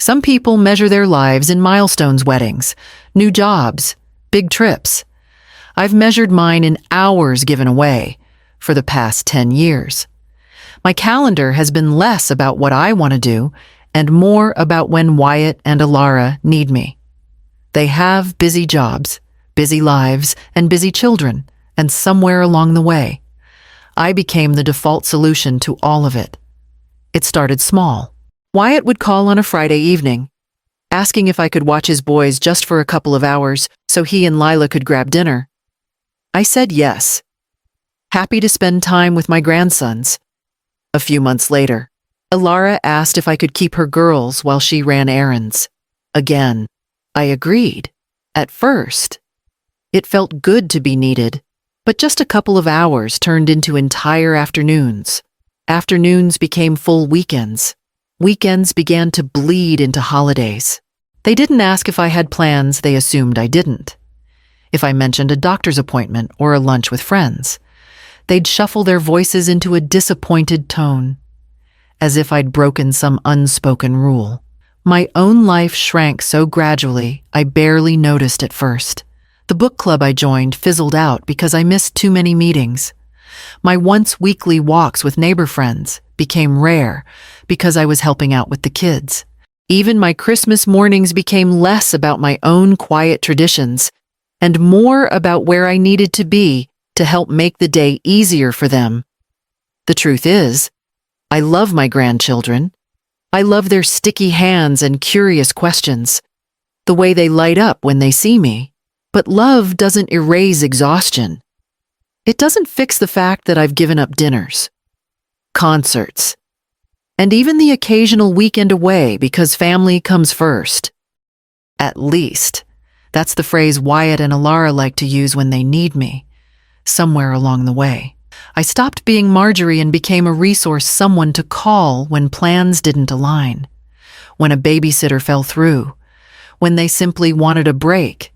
Some people measure their lives in milestones: weddings, new jobs, big trips. I've measured mine in hours given away for the past 10 years. My calendar has been less about what I want to do and more about when Wyatt and Alara need me. They have busy jobs, busy lives, and busy children, and somewhere along the way, I became the default solution to all of it. It started small. Wyatt would call on a Friday evening, asking if I could watch his boys just for a couple of hours so he and Lila could grab dinner. I said yes, happy to spend time with my grandsons. A few months later, Alara asked if I could keep her girls while she ran errands. Again, I agreed. At first, it felt good to be needed, but just a couple of hours turned into entire afternoons. Afternoons became full weekends. Weekends began to bleed into holidays. They didn't ask if I had plans, they assumed I didn't. If I mentioned a doctor's appointment or a lunch with friends, they'd shuffle their voices into a disappointed tone, as if I'd broken some unspoken rule. My own life shrank so gradually, I barely noticed at first. The book club I joined fizzled out because I missed too many meetings. My once weekly walks with neighbor friends became rare because I was helping out with the kids. Even my Christmas mornings became less about my own quiet traditions and more about where I needed to be to help make the day easier for them. The truth is, I love my grandchildren. I love their sticky hands and curious questions, the way they light up when they see me. But love doesn't erase exhaustion. It doesn't fix the fact that I've given up dinners, concerts, and even the occasional weekend away because family comes first. At least, that's the phrase Wyatt and Alara like to use when they need me, somewhere along the way. I stopped being Marjorie and became a resource, someone to call when plans didn't align, when a babysitter fell through, when they simply wanted a break.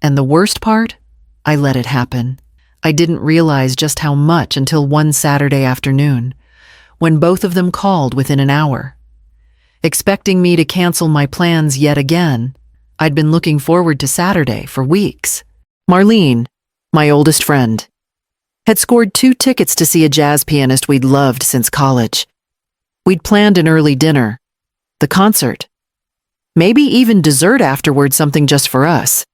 And the worst part? I let it happen. I didn't realize just how much until one Saturday afternoon, when both of them called within an hour, expecting me to cancel my plans yet again. I'd been looking forward to Saturday for weeks. Marlene, my oldest friend, had scored 2 tickets to see a jazz pianist we'd loved since college. We'd planned an early dinner, the concert, maybe even dessert afterward, something just for us,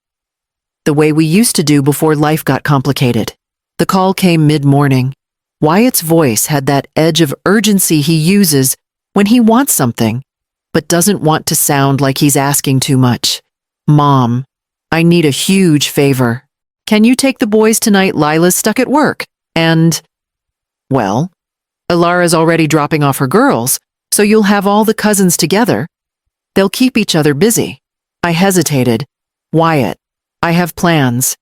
the way we used to do before life got complicated. The call came mid-morning. Wyatt's voice had that edge of urgency he uses when he wants something, but doesn't want to sound like he's asking too much. Mom, I need a huge favor. Can you take the boys tonight? Lila's stuck at work. And, well, Alara's already dropping off her girls, so you'll have all the cousins together. They'll keep each other busy. I hesitated. Wyatt, I have plans.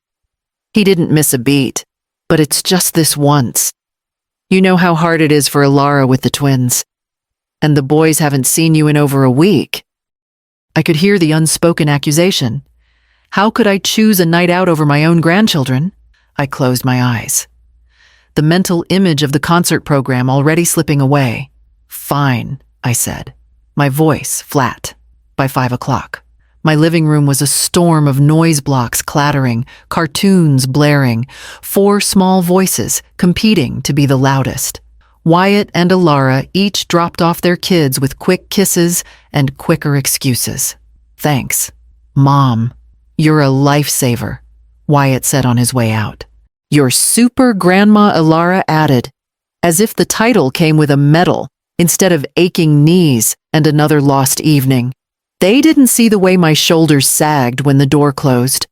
He didn't miss a beat. But it's just this once. You know how hard it is for Alara with the twins. And the boys haven't seen you in over a week. I could hear the unspoken accusation. How could I choose a night out over my own grandchildren? I closed my eyes. The mental image of the concert program already slipping away. Fine, I said, my voice flat. By 5 o'clock. My living room was a storm of noise blocks clattering, cartoons blaring, 4 small voices competing to be the loudest. Wyatt and Alara each dropped off their kids with quick kisses and quicker excuses. Thanks, Mom. You're a lifesaver, Wyatt said on his way out. You're super Grandma, Alara added, as if the title came with a medal instead of aching knees and another lost evening. They didn't see the way my shoulders sagged when the door closed.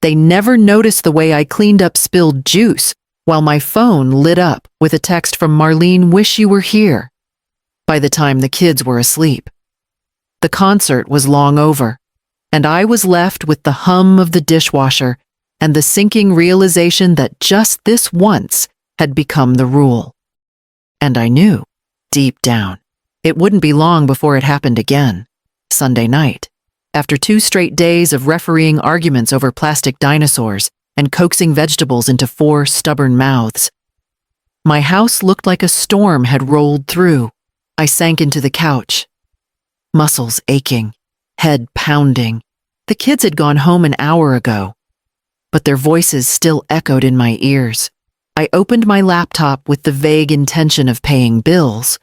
They never noticed the way I cleaned up spilled juice while my phone lit up with a text from Marlene, wish you were here, by the time the kids were asleep. The concert was long over, and I was left with the hum of the dishwasher and the sinking realization that just this once had become the rule. And I knew, deep down, it wouldn't be long before it happened again. Sunday night, after 2 straight days of refereeing arguments over plastic dinosaurs and coaxing vegetables into 4 stubborn mouths, my house looked like a storm had rolled through. I sank into the couch, muscles aching, head pounding. The kids had gone home an hour ago, but their voices still echoed in my ears. I opened my laptop with the vague intention of paying bills,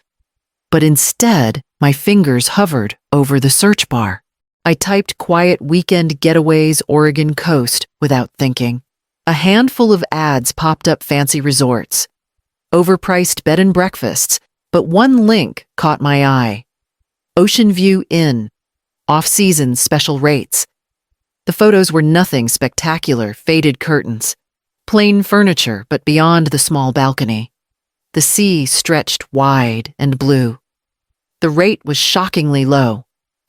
but instead, my fingers hovered over the search bar. I typed quiet weekend getaways Oregon coast without thinking. A handful of ads popped up fancy resorts, overpriced bed and breakfasts, but one link caught my eye. Ocean View Inn, off-season special rates. The photos were nothing spectacular, faded curtains, plain furniture, but beyond the small balcony. The sea stretched wide and blue. The rate was shockingly low,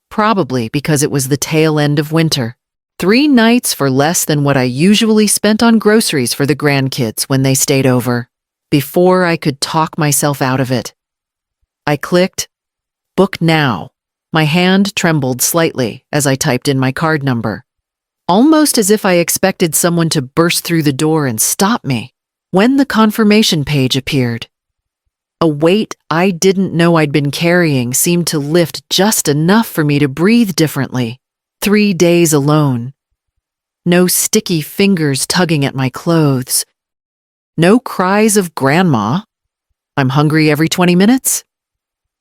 probably because it was the tail end of winter. 3 nights for less than what I usually spent on groceries for the grandkids when they stayed over. Before I could talk myself out of it, I clicked, "Book now." My hand trembled slightly as I typed in my card number, almost as if I expected someone to burst through the door and stop me. When the confirmation page appeared, a weight I didn't know I'd been carrying seemed to lift just enough for me to breathe differently. 3 days alone. No sticky fingers tugging at my clothes. No cries of "Grandma, I'm hungry every 20 minutes."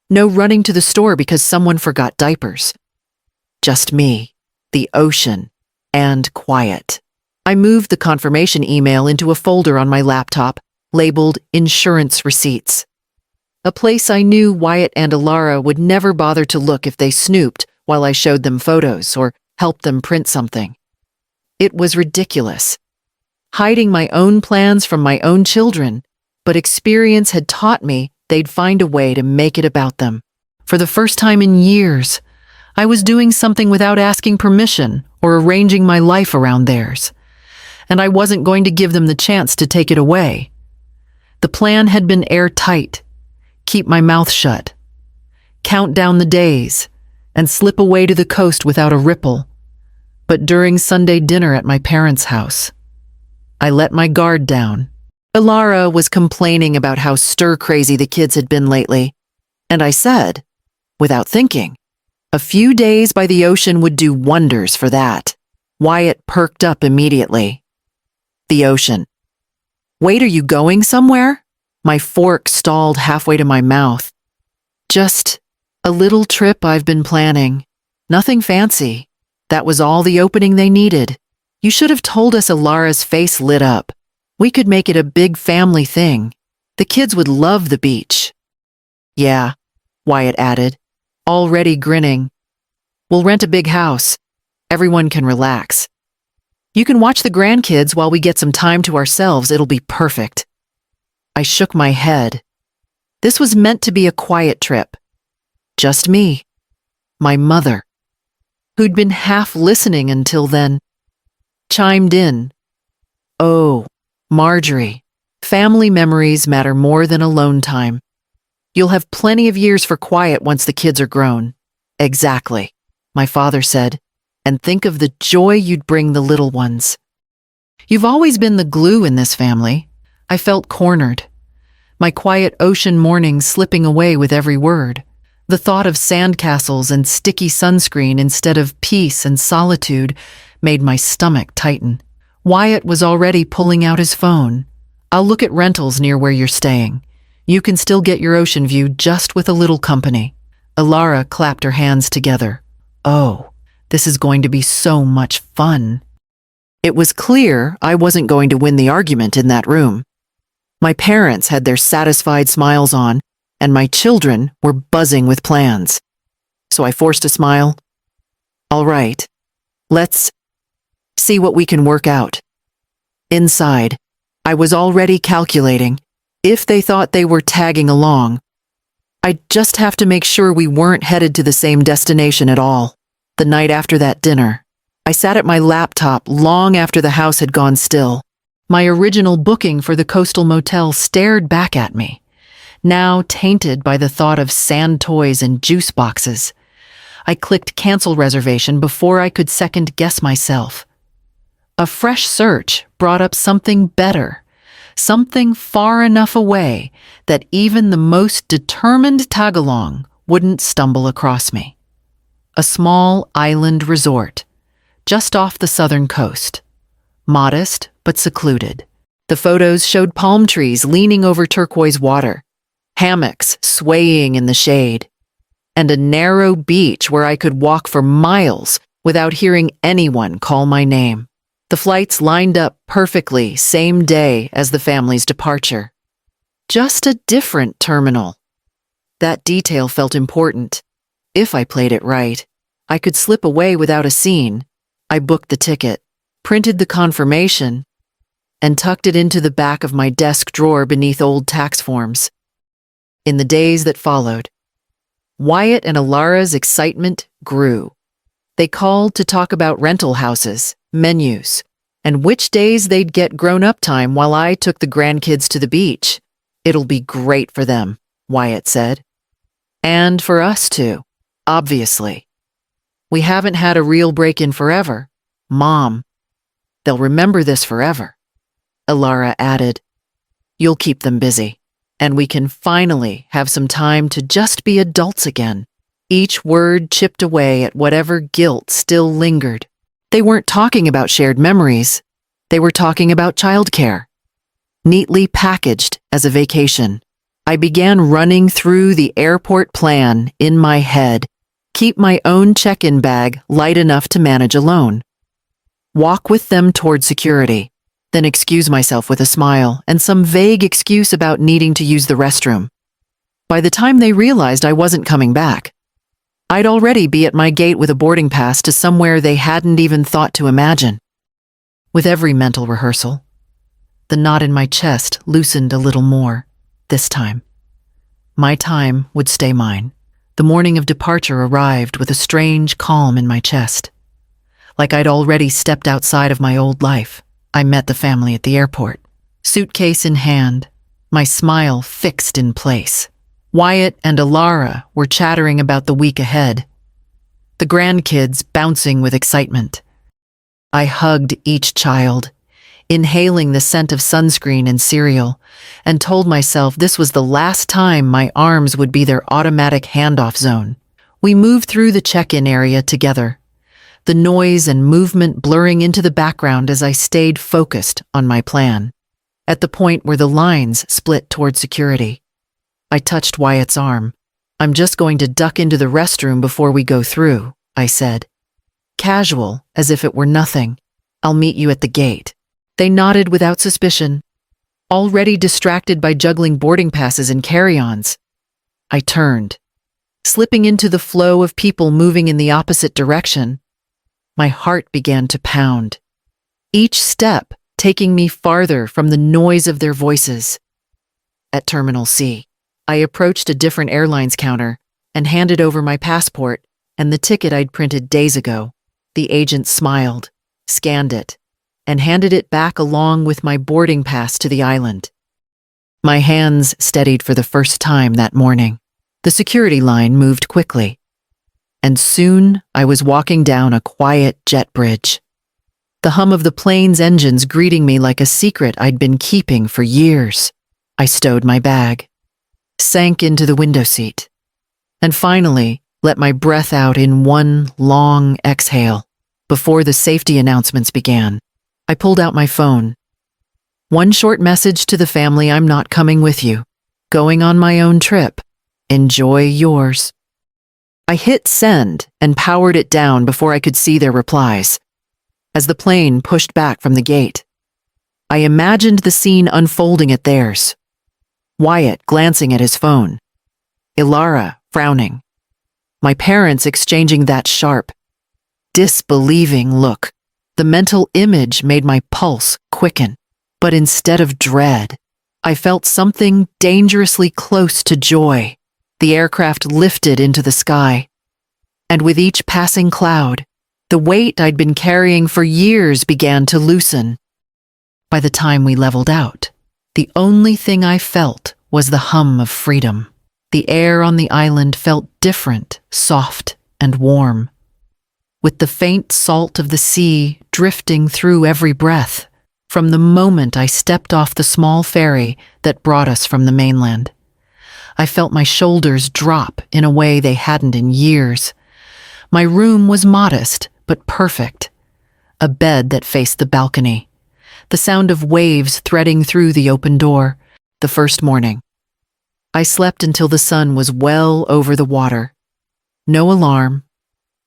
No running to the store because someone forgot diapers. Just me, the ocean, and quiet. I moved the confirmation email into a folder on my laptop labeled Insurance Receipts, a place I knew Wyatt and Alara would never bother to look if they snooped while I showed them photos or helped them print something. It was ridiculous, hiding my own plans from my own children, but experience had taught me they'd find a way to make it about them. For the first time in years, I was doing something without asking permission or arranging my life around theirs, and I wasn't going to give them the chance to take it away. The plan had been airtight: keep my mouth shut, count down the days, and slip away to the coast without a ripple. But during Sunday dinner at my parents' house, I let my guard down. Alara was complaining about how stir-crazy the kids had been lately, and I said, without thinking, a few days by the ocean would do wonders for that. Wyatt perked up immediately. The ocean. "Wait, are you going somewhere?" My fork stalled halfway to my mouth. "Just a little trip I've been planning. Nothing fancy." That was all the opening they needed. "You should have told us." Alara's face lit up. "We could make it a big family thing. The kids would love the beach." "Yeah," Wyatt added, already grinning. "We'll rent a big house. Everyone can relax. You can watch the grandkids while we get some time to ourselves. It'll be perfect." I shook my head. This was meant to be a quiet trip. Just me, my mother, who'd been half listening until then, chimed in. "Oh, Marjorie, family memories matter more than alone time. You'll have plenty of years for quiet once the kids are grown." "Exactly," my father said, "and think of the joy you'd bring the little ones." "You've always been the glue in this family." I felt cornered, my quiet ocean mornings slipping away with every word. The thought of sandcastles and sticky sunscreen instead of peace and solitude made my stomach tighten. Wyatt was already pulling out his phone. "I'll look at rentals near where you're staying. You can still get your ocean view just with a little company." Alara clapped her hands together. "Oh, this is going to be so much fun." It was clear I wasn't going to win the argument in that room. My parents had their satisfied smiles on, and my children were buzzing with plans. So I forced a smile. "All right, let's see what we can work out." Inside, I was already calculating if they thought they were tagging along. I'd just have to make sure we weren't headed to the same destination at all. The night after that dinner, I sat at my laptop long after the house had gone still. My original booking for the coastal motel stared back at me, now tainted by the thought of sand toys and juice boxes. I clicked cancel reservation before I could second guess myself. A fresh search brought up something better, something far enough away that even the most determined tagalong wouldn't stumble across me. a small island resort, just off the southern coast. Modest, but secluded. The photos showed palm trees leaning over turquoise water, hammocks swaying in the shade, and a narrow beach where I could walk for miles without hearing anyone call my name. The flights lined up perfectly, same day as the family's departure. Just a different terminal. That detail felt important. If I played it right, I could slip away without a scene. I booked the ticket, printed the confirmation, and tucked it into the back of my desk drawer beneath old tax forms. In the days that followed, Wyatt and Alara's excitement grew. They called to talk about rental houses, menus, and which days they'd get grown-up time while I took the grandkids to the beach. "It'll be great for them," Wyatt said. "And for us too, obviously. We haven't had a real break in forever, Mom. They'll remember this forever." Alara added, "You'll keep them busy, and we can finally have some time to just be adults again." Each word chipped away at whatever guilt still lingered. They weren't talking about shared memories. They were talking about childcare. Neatly packaged as a vacation, I began running through the airport plan in my head. Keep my own check-in bag light enough to manage alone. Walk with them toward security, then excuse myself with a smile and some vague excuse about needing to use the restroom. By the time they realized I wasn't coming back, I'd already be at my gate with a boarding pass to somewhere they hadn't even thought to imagine. With every mental rehearsal, the knot in my chest loosened a little more, this time. My time would stay mine. The morning of departure arrived with a strange calm in my chest. Like I'd already stepped outside of my old life. I met the family at the airport, suitcase in hand, my smile fixed in place. Wyatt and Alara were chattering about the week ahead, the grandkids bouncing with excitement. I hugged each child, inhaling the scent of sunscreen and cereal, and told myself this was the last time my arms would be their automatic handoff zone. We moved through the check-in area together, the noise and movement blurring into the background as I stayed focused on my plan. At the point where the lines split toward security, I touched Wyatt's arm. "I'm just going to duck into the restroom before we go through," I said. Casual, as if it were nothing. "I'll meet you at the gate." They nodded without suspicion, already distracted by juggling boarding passes and carry-ons. I turned, slipping into the flow of people moving in the opposite direction. My heart began to pound, each step taking me farther from the noise of their voices. At Terminal C, I approached a different airline's counter and handed over my passport and the ticket I'd printed days ago. The agent smiled, scanned it, and handed it back along with my boarding pass to the island. My hands steadied for the first time that morning. The security line moved quickly, and soon I was walking down a quiet jet bridge, the hum of the plane's engines greeting me like a secret I'd been keeping for years. I stowed my bag, sank into the window seat, and finally let my breath out in one long exhale before the safety announcements began. I pulled out my phone. One short message to the family: "I'm not coming with you. Going on my own trip. Enjoy yours." I hit send and powered it down before I could see their replies. As the plane pushed back from the gate, I imagined the scene unfolding at theirs. Wyatt glancing at his phone, Alara frowning, my parents exchanging that sharp, disbelieving look. The mental image made my pulse quicken, but instead of dread, I felt something dangerously close to joy. The aircraft lifted into the sky, and with each passing cloud, the weight I'd been carrying for years began to loosen. By the time we leveled out, the only thing I felt was the hum of freedom. The air on the island felt different, soft, and warm, with the faint salt of the sea drifting through every breath. From the moment I stepped off the small ferry that brought us from the mainland, I felt my shoulders drop in a way they hadn't in years. My room was modest, but perfect. A bed that faced the balcony. The sound of waves threading through the open door. The first morning. I slept until the sun was well over the water. No alarm.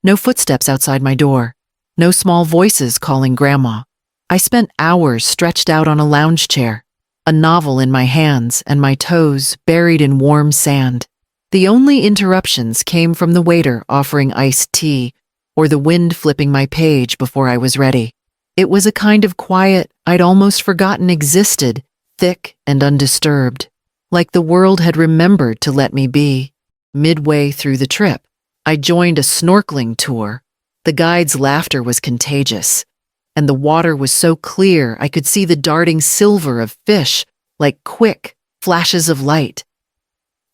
No footsteps outside my door. No small voices calling Grandma. I spent hours stretched out on a lounge chair, a novel in my hands and my toes buried in warm sand. The only interruptions came from the waiter offering iced tea or the wind flipping my page before I was ready. It was a kind of quiet I'd almost forgotten existed, thick and undisturbed, like the world had remembered to let me be. Midway through the trip, I joined a snorkeling tour. The guide's laughter was contagious, and the water was so clear I could see the darting silver of fish like quick flashes of light.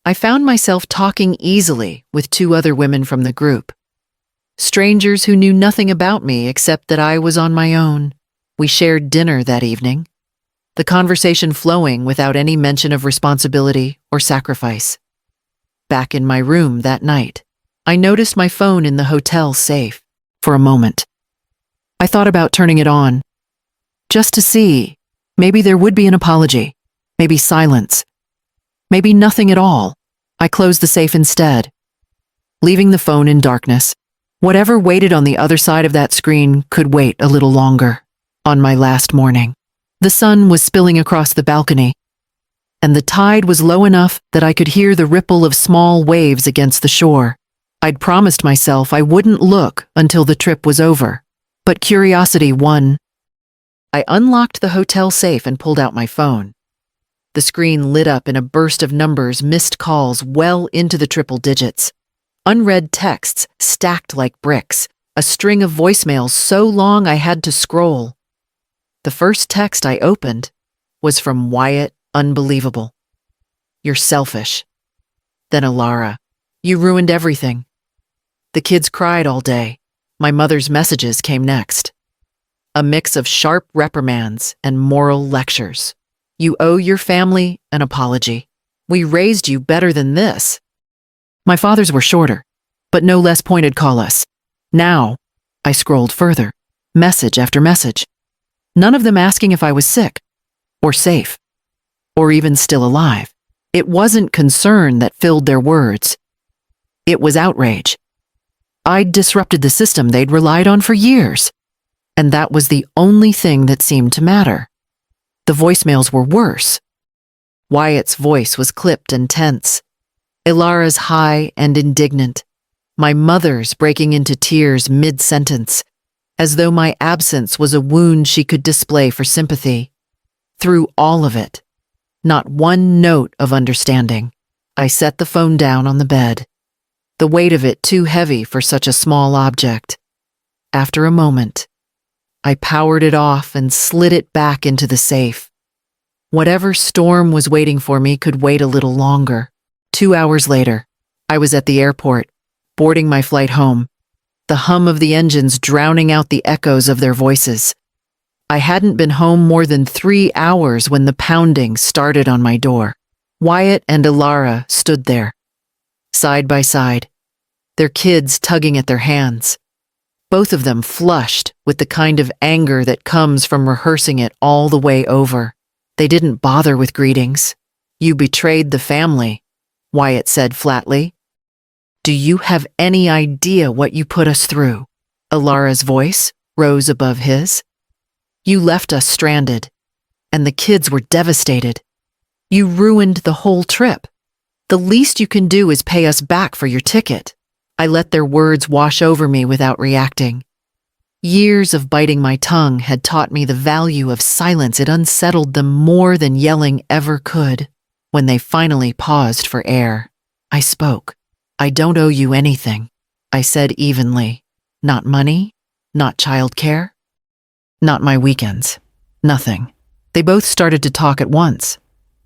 I found myself talking easily with two other women from the group. Strangers who knew nothing about me except that I was on my own. We shared dinner that evening, the conversation flowing without any mention of responsibility or sacrifice. Back in my room that night, I noticed my phone in the hotel safe. For a moment, I thought about turning it on, just to see. Maybe there would be an apology, maybe silence, maybe nothing at all. I closed the safe instead, leaving the phone in darkness. Whatever waited on the other side of that screen could wait a little longer. On my last morning, the sun was spilling across the balcony, and the tide was low enough that I could hear the ripple of small waves against the shore. I'd promised myself I wouldn't look until the trip was over, but curiosity won. I unlocked the hotel safe and pulled out my phone. The screen lit up in a burst of numbers, missed calls well into the triple digits. Unread texts stacked like bricks, a string of voicemails so long I had to scroll. The first text I opened was from Wyatt, unbelievable. You're selfish. Then Alara, you ruined everything. The kids cried all day. My mother's messages came next. A mix of sharp reprimands and moral lectures. You owe your family an apology. We raised you better than this. My father's were shorter, but no less pointed. Call us. Now, I scrolled further, message after message. None of them asking if I was sick, or safe, or even still alive. It wasn't concern that filled their words. It was outrage. I'd disrupted the system they'd relied on for years, and that was the only thing that seemed to matter. The voicemails were worse. Wyatt's voice was clipped and tense. Ilara's high and indignant. My mother's breaking into tears mid-sentence, as though my absence was a wound she could display for sympathy. Through all of it, not one note of understanding. I set the phone down on the bed, the weight of it too heavy for such a small object. After a moment, I powered it off and slid it back into the safe. Whatever storm was waiting for me could wait a little longer. 2 hours later, I was at the airport, boarding my flight home, the hum of the engines drowning out the echoes of their voices. I hadn't been home more than 3 hours when the pounding started on my door. Wyatt and Ilara stood there, side by side, their kids tugging at their hands. Both of them flushed with the kind of anger that comes from rehearsing it all the way over. They didn't bother with greetings. You betrayed the family, Wyatt said flatly. Do you have any idea what you put us through? Ilara's voice rose above his. You left us stranded, and the kids were devastated. You ruined the whole trip. The least you can do is pay us back for your ticket. I let their words wash over me without reacting. Years of biting my tongue had taught me the value of silence. It unsettled them more than yelling ever could. When they finally paused for air, I spoke. I don't owe you anything, I said evenly. Not money, not childcare, not my weekends, nothing. They both started to talk at once,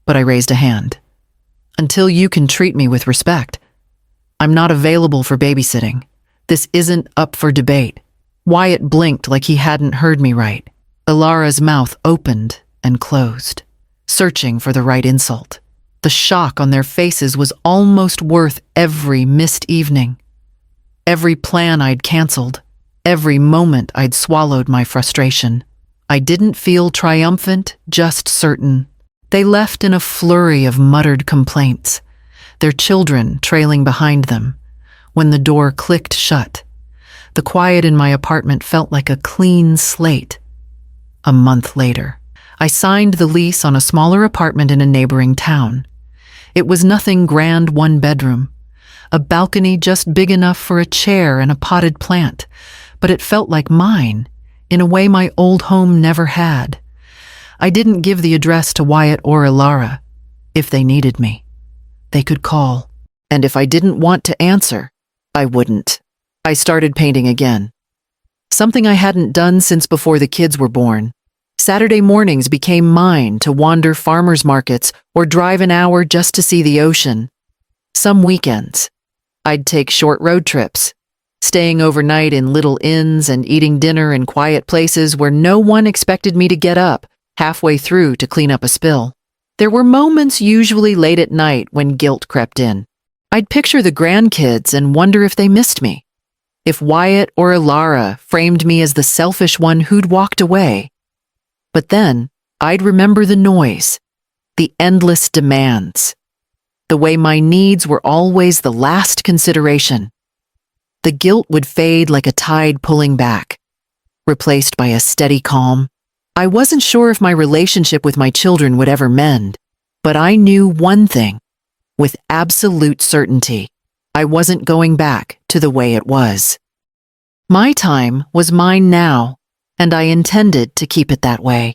but I raised a hand. Until you can treat me with respect, I'm not available for babysitting. This isn't up for debate. Wyatt blinked like he hadn't heard me right. Ilara's mouth opened and closed, searching for the right insult. The shock on their faces was almost worth every missed evening. Every plan I'd canceled, every moment I'd swallowed my frustration. I didn't feel triumphant, just certain. They left in a flurry of muttered complaints, their children trailing behind them. When the door clicked shut, the quiet in my apartment felt like a clean slate. A month later, I signed the lease on a smaller apartment in a neighboring town. It was nothing grand, one bedroom, a balcony just big enough for a chair and a potted plant, but it felt like mine, in a way my old home never had. I didn't give the address to Wyatt or Ilara. If they needed me, they could call. And if I didn't want to answer, I wouldn't. I started painting again. Something I hadn't done since before the kids were born. Saturday mornings became mine to wander farmers markets or drive an hour just to see the ocean. Some weekends, I'd take short road trips, staying overnight in little inns and eating dinner in quiet places where no one expected me to get up halfway through to clean up a spill. There were moments, usually late at night, when guilt crept in. I'd picture the grandkids and wonder if they missed me, if Wyatt or Ilara framed me as the selfish one who'd walked away. But then I'd remember the noise, the endless demands, the way my needs were always the last consideration. The guilt would fade like a tide pulling back, replaced by a steady calm. I wasn't sure if my relationship with my children would ever mend, but I knew one thing, with absolute certainty. I wasn't going back to the way it was. My time was mine now, and I intended to keep it that way.